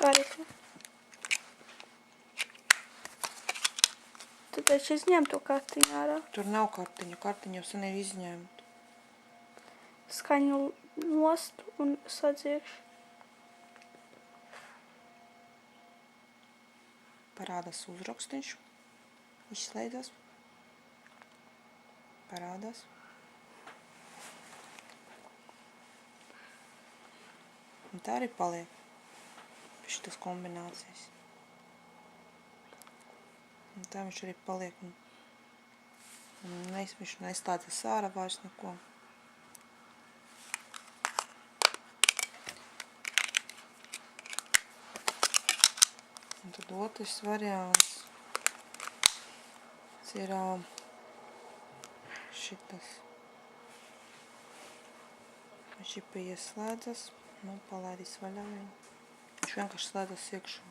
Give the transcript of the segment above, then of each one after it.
karikli. Tu taču izņem to kartiņu ārā. Tur nav kartiņa. Kartiņa jau sen ir izņemta. Skaņu nost un sadziekšu. Parādās uzrakstiņš. Izslēdzas. Parādās. Un tā arī paliek. Šitas kombinācijas. Un tā viņš arī paliek. Un viņš neizslēdzas ārā vairs neko. Un tad otrs variants. Tas ir šitas. Viņš ir pieslēdzas. Nu, palaidīs vaļā viņu. Viņš vienkārši slēdzas iekšā.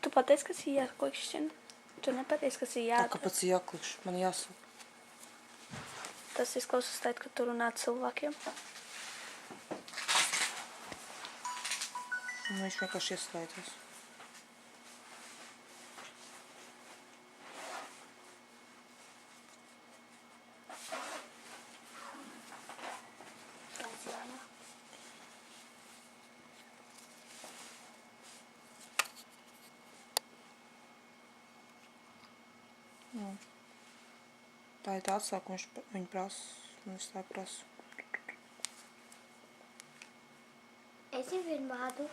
Tu pateici, kas ir jāklikšķina? Tu nepateici, kas ir Tā kāpēc ir jāklikš? Man jāsaka. Tas izklausās tēt, ka tu runā cilvēkiem. Un viņš vienkārši ieslēdzas. Tā ir tā atsāka, viņš prasa, un es tā prasu. Es jau vienu vārdu.